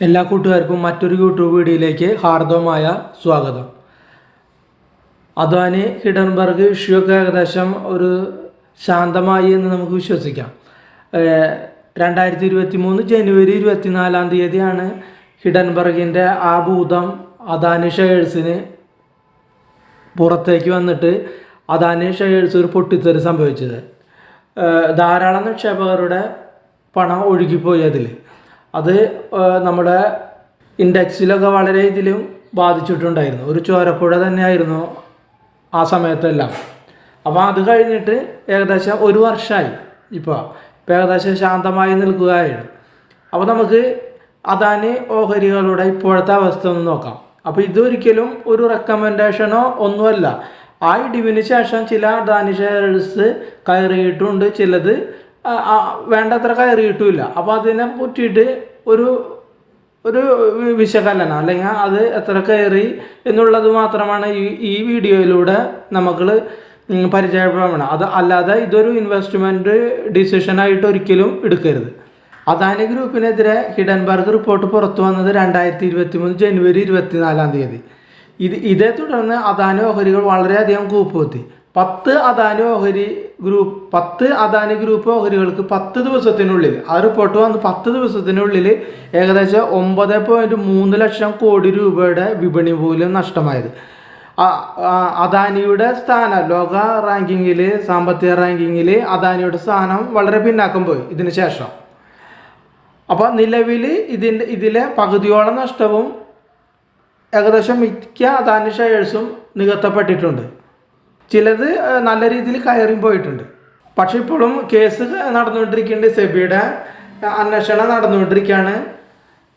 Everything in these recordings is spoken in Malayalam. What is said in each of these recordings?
എല്ലാ കൂട്ടുകാർക്കും മറ്റൊരു യൂട്യൂബ് വീഡിയോയിലേക്ക് ഹാർദവമായ സ്വാഗതം. അദാനി ഹിഡൻബർഗ് ഇഷ്യൂ ഒക്കെ ഏകദേശം ഒരു ശാന്തമായി എന്ന് നമുക്ക് വിശ്വസിക്കാം. 2023 ജനുവരി 24 ഹിഡൻബർഗിൻ്റെ ആ ഭൂതം അദാനി ഷെയർസിന് പുറത്തേക്ക് വന്നിട്ട് അദാനി ഷെയർസ് ഒരു പൊട്ടിത്തെറി സംഭവിച്ചത്. ധാരാളം നിക്ഷേപകരുടെ പണം ഒഴുകിപ്പോയി. അത് നമ്മുടെ ഇൻഡെക്സിലൊക്കെ വളരെ ഇതിലും ബാധിച്ചിട്ടുണ്ടായിരുന്നു. ഒരു ചോരപ്പുഴ തന്നെയായിരുന്നു ആ സമയത്തെല്ലാം. അപ്പോൾ അത് കഴിഞ്ഞിട്ട് ഏകദേശം ഒരു വർഷമായി ഇപ്പോൾ ഏകദേശം ശാന്തമായി നിൽക്കുകയായിരുന്നു. അപ്പോൾ നമുക്ക് അദാനി ഓഹരികളുടെ ഇപ്പോഴത്തെ അവസ്ഥ ഒന്ന് നോക്കാം. അപ്പോൾ ഇതൊരിക്കലും ഒരു റെക്കമെൻഡേഷനോ ഒന്നുമല്ല. ആ ഇടിവിന് ശേഷം ചില അദാനി ഷെയർസ് കയറിയിട്ടുണ്ട്, ചിലത് വേണ്ടത്ര കയറിയിട്ടുമില്ല. അപ്പോൾ അതിനെ പറ്റിയിട്ട് ഒരു ഒരു വിശകലനം അല്ലെങ്കിൽ അത് എത്ര കയറി എന്നുള്ളത് മാത്രമാണ് ഈ വീഡിയോയിലൂടെ നമുക്ക് പരിചയപ്പെടണം. അത് അല്ലാതെ ഇതൊരു ഇൻവെസ്റ്റ്മെൻറ്റ് ഡിസിഷനായിട്ട് ഒരിക്കലും എടുക്കരുത്. അദാനി ഗ്രൂപ്പിനെതിരെ ഹിഡൻബർഗ് റിപ്പോർട്ട് പുറത്തു വന്നത് 2023 ജനുവരി 24. ഇതേ തുടർന്ന് അദാനി ഓഹരികൾ വളരെയധികം കൂപ്പുകുത്തി. 10 അദാനി ഗ്രൂപ്പ് ഓഹരികൾക്ക് 10 ദിവസത്തിനുള്ളിൽ ആ റിപ്പോർട്ട് വന്ന് 10 ദിവസത്തിനുള്ളിൽ ഏകദേശം 9.3 ലക്ഷം കോടി രൂപയുടെ വിപണി മൂല്യം നഷ്ടമായത്. അദാനിയുടെ സ്ഥാനം ലോക റാങ്കിങ്ങിൽ, സാമ്പത്തിക റാങ്കിങ്ങിൽ അദാനിയുടെ സ്ഥാനം വളരെ പിന്നാക്കം പോയി ഇതിന് ശേഷം. അപ്പോൾ നിലവിൽ ഇതിലെ പകുതിയോളം നഷ്ടവും ഏകദേശം മിക്ക അദാനി ഷെയർസും നികത്തപ്പെട്ടിട്ടുണ്ട്. ചിലത് നല്ല രീതിയിൽ കയറി പോയിട്ടുണ്ട്. പക്ഷെ ഇപ്പോഴും കേസ് നടന്നുകൊണ്ടിരിക്കുന്നുണ്ട്. സെബിയുടെ അന്വേഷണം നടന്നുകൊണ്ടിരിക്കുകയാണ്.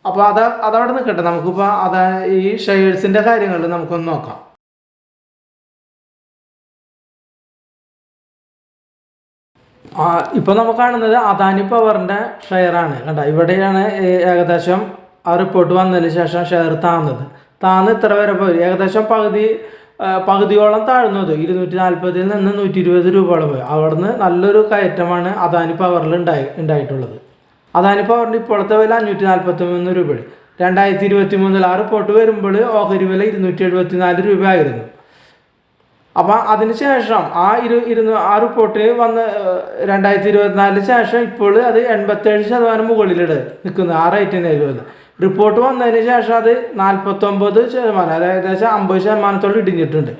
അപ്പോൾ അതവിടെ നിൽക്കട്ടെ. നമുക്കിപ്പോൾ ഈ ഷെയർസിൻ്റെ കാര്യങ്ങൾ നമുക്കൊന്ന് നോക്കാം. ഇപ്പോൾ നമുക്ക് കാണുന്നത് അദാനി പവറിൻ്റെ ഷെയറാണ്. കണ്ട, ഇവിടെയാണ് ഏകദേശം ആ റിപ്പോർട്ട് വന്നതിന് ശേഷം ഷെയർ താന്ന് ഇത്ര വരെ പോയി. ഏകദേശം പകുതിയോളം താഴ്ന്നത് 240 നിന്ന് 120 രൂപയോളം പോയി. അവിടുന്ന് നല്ലൊരു കയറ്റമാണ് അദാനി പവറിൽ ഉണ്ടായിട്ടുള്ളത്. അദാനി പവറിൻ്റെ ഇപ്പോഴത്തെ വില 543 രൂപയാണ്. 2023 ആ റിപ്പോർട്ട് വരുമ്പോൾ ഓഹരി വില 274 രൂപ ആയിരുന്നു. അപ്പം അതിനുശേഷം ആ റിപ്പോർട്ട് വന്ന് 2024 ശേഷം ഇപ്പോൾ അത് 87% മുകളിലിട്ട് നിൽക്കുന്നത്. ആ റേറ്റിന് വരുന്നത് റിപ്പോർട്ട് വന്നതിന് ശേഷം അത് 49%, അതായത് ഏകദേശം 50% ഇടിഞ്ഞിട്ടുണ്ട്.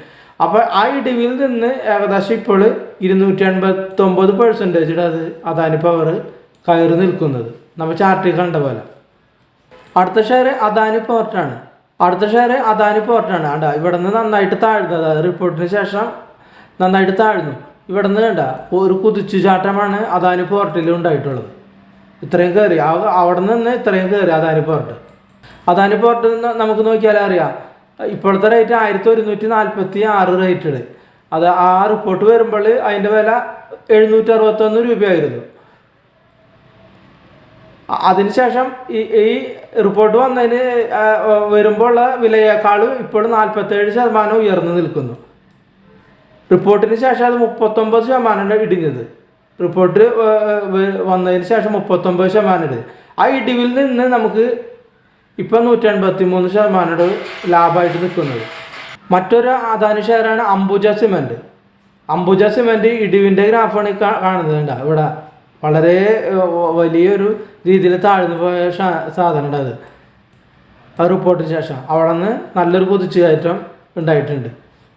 അപ്പോൾ ആ ഇടിവിൽ നിന്ന് ഏകദേശം ഇപ്പോൾ 289% അത് അദാനി പവർ കയറി നിൽക്കുന്നത് നമ്മൾ ചാർട്ടിൽ കണ്ട പോലെ. അടുത്ത ഷെയർ അദാനി പോർട്ടാണ്. കണ്ട, ഇവിടെ നിന്ന് നന്നായിട്ട് താഴ്ന്നത്. അത് റിപ്പോർട്ടിന് ശേഷം നന്നായിട്ട് താഴ്ന്നു. ഇവിടെ നിന്ന് കണ്ട ഒരു കുതിച്ചുചാട്ടമാണ് അദാനി പോർട്ടിൽ ഉണ്ടായിട്ടുള്ളത്. ഇത്രയും കയറി, അവിടെ നിന്ന് ഇത്രയും കയറി അദാനി പോർട്ട് നമുക്ക് നോക്കിയാൽ അറിയാം. ഇപ്പോഴത്തെ റേറ്റ് 1146 റേറ്റഡ്. അത് ആ റിപ്പോർട്ട് വരുമ്പോൾ അതിൻ്റെ വില 761 രൂപയായിരുന്നു. അതിനുശേഷം ഈ റിപ്പോർട്ട് വരുമ്പോഴുള്ള വിലയേക്കാളും ഇപ്പോൾ 47% ഉയർന്നു നിൽക്കുന്നു. റിപ്പോർട്ടിന് ശേഷം അത് 39% ഇടിഞ്ഞത്. റിപ്പോർട്ട് വന്നതിന് ശേഷം 39% ഇടിഞ്ഞത്. ആ ഇടിവിൽ നിന്ന് നമുക്ക് ഇപ്പം 183% ലാഭമായിട്ട് നിൽക്കുന്നത്. മറ്റൊരു അദാനി ഷെയറാണ് അംബുജ സിമെൻറ്റ്. ഇടിവിൻ്റെ ഗ്രാഫാണ് കാണുന്നത്. ഇവിടെ വളരെ വലിയൊരു രീതിയിൽ താഴ്ന്നു പോയ സാധനം ഉണ്ട്. അത് റിപ്പോർട്ടിന് ശേഷം അവിടെ നിന്ന് നല്ലൊരു കുതിച്ചുകയറ്റം ഉണ്ടായിട്ടുണ്ട്.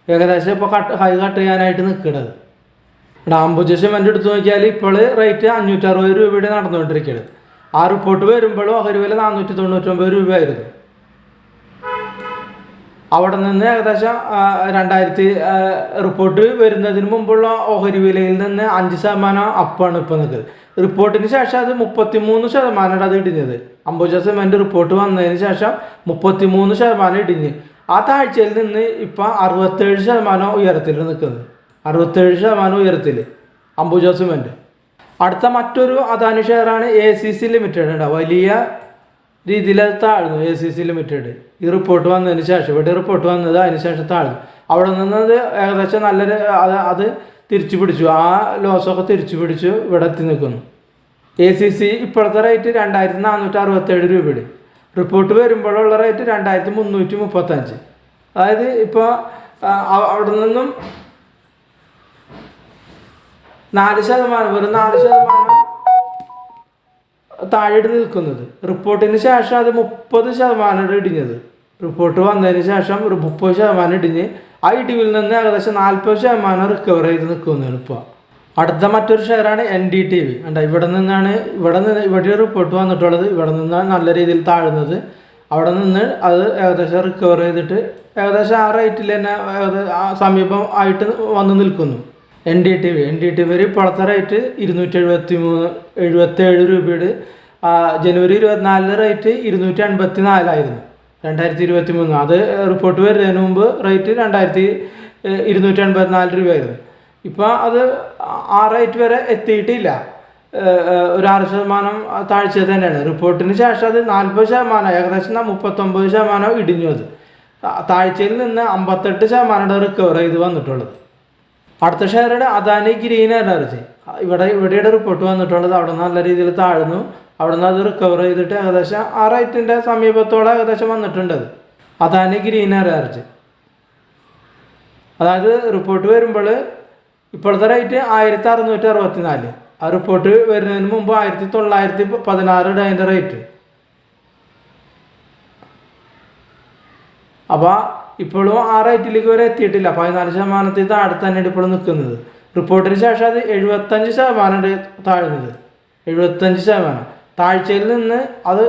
ഏകദേശം ഇപ്പോൾ ഹൈ കട്ട് ചെയ്യാനായിട്ട് നിൽക്കുന്നത്. ഇവിടെ അംബുജ സിമെൻറ്റ് എടുത്തു നോക്കിയാൽ ഇപ്പോൾ റേറ്റ് 560 രൂപയുടെ നടന്നുകൊണ്ടിരിക്കുന്നത്. ആ റിപ്പോർട്ട് വരുമ്പോൾ ഓഹരി വില 499 രൂപയായിരുന്നു. അവിടെ നിന്ന് ഏകദേശം റിപ്പോർട്ട് വരുന്നതിന് മുമ്പുള്ള ഓഹരി വിലയിൽ നിന്ന് 5% അപ്പാണ് ഇപ്പോൾ നിൽക്കുന്നത്. റിപ്പോർട്ടിന് ശേഷം അത് 33% അത് ഇടിഞ്ഞത്. അംബുജ സിമെൻറ്റ് റിപ്പോർട്ട് വന്നതിന് ശേഷം 33% ഇടിഞ്ഞ് ആ താഴ്ചയിൽ നിന്ന് ഇപ്പം 67% ഉയരത്തിൽ നിൽക്കുന്നത്. 67% ഉയരത്തിൽ അംബുജ സിമെൻറ്റ്. അടുത്ത മറ്റൊരു അദാനി ഷെയറാണ് ACC ലിമിറ്റഡ്. വലിയ രീതിയിൽ അത് താഴ്ന്നു. ACC ലിമിറ്റഡ് ഈ റിപ്പോർട്ട് വന്നതിന് ശേഷം, ഇവിടെ റിപ്പോർട്ട് വന്നത് അതിന് ശേഷം താഴ്ന്നു. അവിടെ നിന്നത് ഏകദേശം നല്ലൊരു അത് തിരിച്ചു പിടിച്ചു. ആ ലോസൊക്കെ തിരിച്ചു പിടിച്ചു ഇവിടെ എത്തി നിൽക്കുന്നു. ACC ഇപ്പോഴത്തെ റേറ്റ് 2467 രൂപയുടെ. റിപ്പോർട്ട് വരുമ്പോഴുള്ള റേറ്റ് 2335. അതായത് ഇപ്പോൾ അവിടെ നിന്നും 4%, വെറും 4% താഴെ നിൽക്കുന്നത്. റിപ്പോർട്ടിന് ശേഷം അത് 30% ഇടിഞ്ഞത്. റിപ്പോർട്ട് വന്നതിന് ശേഷം ഒരു 30% ഇടിഞ്ഞ് ആ ഇടിവിൽ നിന്ന് ഏകദേശം 40% റിക്കവർ ചെയ്ത് നിൽക്കുന്നതാണ് ഇപ്പോൾ. അടുത്ത മറ്റൊരു ഷെയറാണ് NDTV. ഇവിടെ ഇവിടെ റിപ്പോർട്ട് വന്നിട്ടുള്ളത്. ഇവിടെ നിന്നാണ് നല്ല രീതിയിൽ താഴുന്നത്. അവിടെ നിന്ന് അത് ഏകദേശം റിക്കവർ ചെയ്തിട്ട് ഏകദേശം ആ റേറ്റിൽ തന്നെ സമീപം ആയിട്ട് വന്ന് നിൽക്കുന്നു. NDTV ഇപ്പോഴത്തെ റേറ്റ് 277 രൂപയുടെ. ജനുവരി 24 റേറ്റ് 284 2023. അത് റിപ്പോർട്ട് വരുന്നതിന് മുമ്പ് റേറ്റ് 284 രൂപയായിരുന്നു. ഇപ്പോൾ അത് ആ റേറ്റ് വരെ എത്തിയിട്ടില്ല. ഒരു 6% താഴ്ച തന്നെയാണ്. റിപ്പോർട്ടിന് ശേഷം അത് 40%, ഏകദേശം 39% ഇടിഞ്ഞു. അത് താഴ്ചയിൽ നിന്ന് 58% റിക്കവർ ചെയ്ത് വന്നിട്ടുള്ളത്. അടുത്ത ഷെയറുടെ അദാനി ഗ്രീൻ എനർജി. ഇവിടെയുടെ റിപ്പോർട്ട് വന്നിട്ടുള്ളത്. അവിടെ നല്ല രീതിയിൽ താഴ്ന്നു. അവിടെ നിന്ന് അത് റിക്കവർ ചെയ്തിട്ട് ഏകദേശം ആ റേറ്റിൻ്റെ സമീപത്തോളം ഏകദേശം വന്നിട്ടുണ്ട്. Adani green energy. അതായത് റിപ്പോർട്ട് വരുമ്പോൾ ഇപ്പോഴത്തെ റേറ്റ് 1664. ആ റിപ്പോർട്ട് വരുന്നതിന് മുമ്പ് 1916 അതിൻ്റെ റേറ്റ്. അപ്പോൾ ഇപ്പോഴും ആ റേറ്റിലേക്ക് വരെ എത്തിയിട്ടില്ല. 14% താഴെ തന്നെയാണ് ഇപ്പോഴും നിൽക്കുന്നത്. റിപ്പോർട്ടിന് ശേഷം അത് 75% താഴ്ന്നത്. 75% താഴ്ചയിൽ നിന്ന് അത്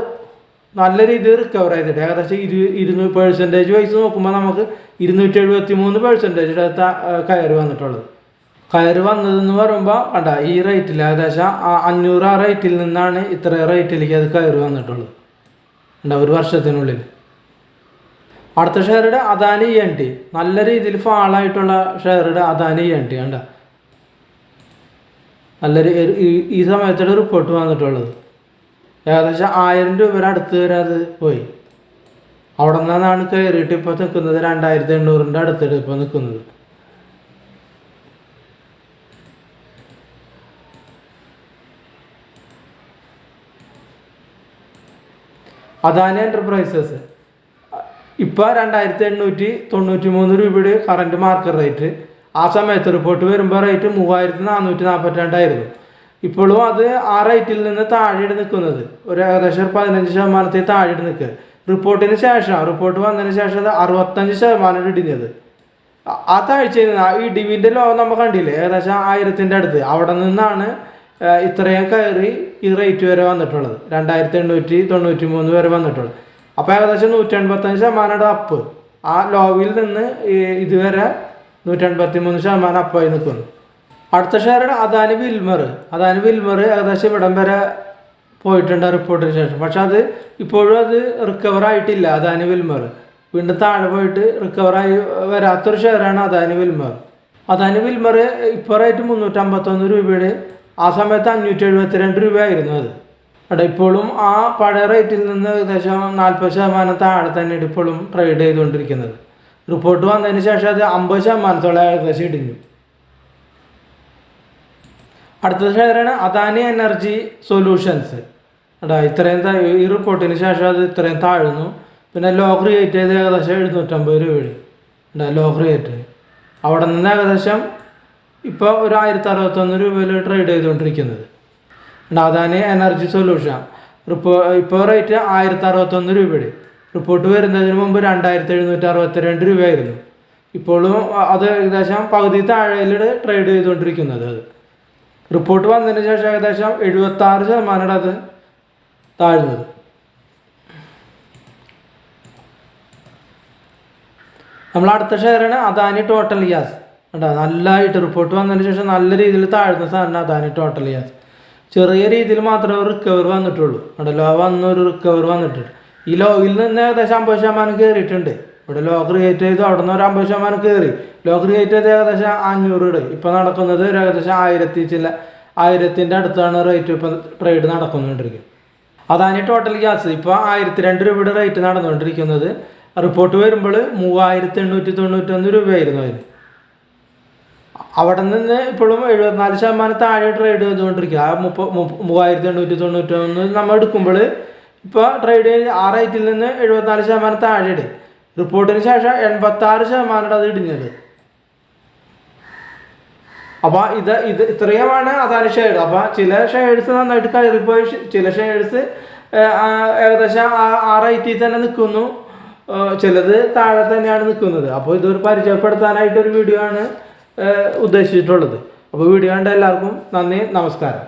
നല്ല രീതിയിൽ റിക്കവർ ചെയ്തിട്ട് ഏകദേശം 200% വൈസ് നോക്കുമ്പോൾ നമുക്ക് 273% കയറി വന്നിട്ടുള്ളത്. കയറി വന്നതെന്ന് പറയുമ്പോൾ ഈ റേറ്റിൽ ഏകദേശം 500 ആ റേറ്റിൽ നിന്നാണ് ഇത്ര റേറ്റിലേക്ക് അത് കയറി വന്നിട്ടുള്ളത് ഒരു വർഷത്തിനുള്ളിൽ. അടുത്ത ഷെയറുടെ അദാനി ENT. നല്ല രീതിയിൽ ഫാളായിട്ടുള്ള ഷെയറുടെ അദാനി ENT ഈ സമയത്തുള്ള റിപ്പോർട്ട് വന്നിട്ടുള്ളത്. ഏകദേശം 1000 രൂപയുടെ അടുത്ത് വരെ അത് പോയി. അവിടെ നിന്നാണ് കയറിയിട്ട് ഇപ്പോൾ നിൽക്കുന്നത് 2800 അടുത്തിട്ട് ഇപ്പോൾ നിൽക്കുന്നത്. അദാനി എൻ്റർപ്രൈസസ് ഇപ്പോൾ 2893 രൂപയുടെ കറണ്ട് മാർക്കറ്റ് റേറ്റ്. ആ സമയത്ത് റിപ്പോർട്ട് വരുമ്പോൾ റേറ്റ് 3442 ഇപ്പോഴും അത് ആ റേറ്റിൽ നിന്ന് താഴെ നിൽക്കുന്നത്. ഒരു ഏകദേശം 15% താഴെ നിൽക്കുക. റിപ്പോർട്ട് വന്നതിന് ശേഷം അത് 65% ഇടിഞ്ഞത്. ആ താഴ്ചയിൽ നിന്ന് ആ ഇടിവിൻ്റെ ലോകം നമ്മൾ കണ്ടില്ലേ, ഏകദേശം 1000 അടുത്ത്. അവിടെ നിന്നാണ് ഇത്രയും കയറി ഈ റേറ്റ് വരെ വന്നിട്ടുള്ളത്. 2893 വരെ വന്നിട്ടുള്ളത്. അപ്പോൾ ഏകദേശം 185% അപ്പ്. ആ ലോവിൽ നിന്ന് ഇതുവരെ 183% അപ്പായി നിൽക്കുന്നു. അടുത്ത ഷെയറുടെ അദാനി വിൽമർ ഏകദേശം ഇവിടം വരെ പോയിട്ടുണ്ട് റിപ്പോർട്ടിന് ശേഷം. പക്ഷെ അത് ഇപ്പോഴും അത് റിക്കവർ ആയിട്ടില്ല. അദാനി വിൽമർ വീണ്ടും താഴെ പോയിട്ട് റിക്കവറായി വരാത്തൊരു ഷെയറാണ് അദാനി വിൽമർ. ഇപ്പോൾ റേറ്റ് 351 രൂപയുടെ. ആ സമയത്ത് 572 രൂപയായിരുന്നു അത്. ഇപ്പോഴും ആ പഴയ റേറ്റിൽ നിന്ന് ഏകദേശം 40% താഴെ തന്നെയാണ് ഇപ്പോഴും ട്രേഡ് ചെയ്തുകൊണ്ടിരിക്കുന്നത്. റിപ്പോർട്ട് വന്നതിന് ശേഷം അത് 50% ഏകദേശം ഇടിഞ്ഞു. അടുത്ത ഷെയറാണ് അദാനി എനർജി സൊല്യൂഷൻസ്. ഈ റിപ്പോർട്ടിന് ശേഷം അത് ഇത്രയും താഴ്ന്നു. പിന്നെ ലോ ക്രിയേറ്റ് ചെയ്ത് ഏകദേശം 750 രൂപയുടെ ലോ ക്രിയേറ്റ്. അവിടെ നിന്ന് ഏകദേശം ഇപ്പോൾ ഒരു 1061 രൂപയിൽ ട്രേഡ് ചെയ്തുകൊണ്ടിരിക്കുന്നത് അദാനി എനർജി സൊല്യൂഷൻ. ഇപ്പോൾ റേറ്റ് 1061 രൂപയുടെ. റിപ്പോർട്ട് വരുന്നതിന് മുമ്പ് 2762 രൂപയായിരുന്നു. ഇപ്പോഴും അത് ഏകദേശം പകുതി താഴെയിൽ ട്രേഡ് ചെയ്തുകൊണ്ടിരിക്കുന്നത്. അത് റിപ്പോർട്ട് വന്നതിന് ശേഷം ഏകദേശം 76% അത് താഴ്ന്നത്. നമ്മൾ അടുത്ത ഷെയറാണ് അദാനി ടോട്ടൽ ഗ്യാസ്. നല്ലതായിട്ട് റിപ്പോർട്ട് വന്നതിന് ശേഷം നല്ല രീതിയിൽ താഴ്ന്ന സാധനം അദാനി ടോട്ടൽ ഗ്യാസ്. ചെറിയ രീതിയിൽ മാത്രമേ റിക്കവർ വന്നിട്ടുള്ളൂ. ലോ വന്നൊരു റിക്കവർ വന്നിട്ടുണ്ട്. ഈ ലോയിൽ നിന്ന് ഏകദേശം 50% കയറിയിട്ടുണ്ട്. ഇവിടെ ലോ ക്രിയേറ്റ് ചെയ്തു, അവിടെ നിന്ന് ഒരു 50% കയറി. ലോ ക്രിയേറ്റ് ചെയ്ത് ഏകദേശം 500 ഇപ്പോൾ നടക്കുന്നത് ഏകദേശം 1000 അടുത്താണ് റേറ്റ് ഇപ്പോൾ ട്രേഡ് നടക്കുന്നുകൊണ്ടിരിക്കുന്നത്. അദാനി ടോട്ടൽ ഗ്യാസ് ഇപ്പോൾ 1002 രൂപയുടെ റേറ്റ് നടന്നുകൊണ്ടിരിക്കുന്നത്. റിപ്പോർട്ട് വരുമ്പോൾ 3891 രൂപയായിരുന്നു അതിന്. അവിടെ നിന്ന് ഇപ്പോഴും 74% താഴെ ട്രേഡ് ചെയ്തുകൊണ്ടിരിക്കുക. ആ 3891 നമ്മൾ എടുക്കുമ്പോൾ ഇപ്പോൾ ട്രേഡ് ആ റേറ്റിൽ നിന്ന് 74% താഴെയുണ്ട്. റിപ്പോർട്ടിന് ശേഷം 86% അത് ഇടിഞ്ഞത്. അപ്പോൾ ഇത്രയുമാണ് അദാനി ഷെയർ. അപ്പോൾ ചില ഷെയർസ് നന്നായിട്ട് കയറിപ്പോയി, ചില ഷെയർസ് ഏകദേശം ആ റേറ്റിൽ തന്നെ നിൽക്കുന്നു, ചിലത് താഴെ തന്നെയാണ് നിൽക്കുന്നത്. അപ്പോൾ ഇതൊരു പരിചയപ്പെടുത്താനായിട്ടൊരു വീഡിയോ ആണ് ഉദ്ദേശിച്ചിട്ടുള്ളത്. അപ്പോൾ വീഡിയോ കണ്ട എല്ലാവർക്കും നന്ദി, നമസ്കാരം.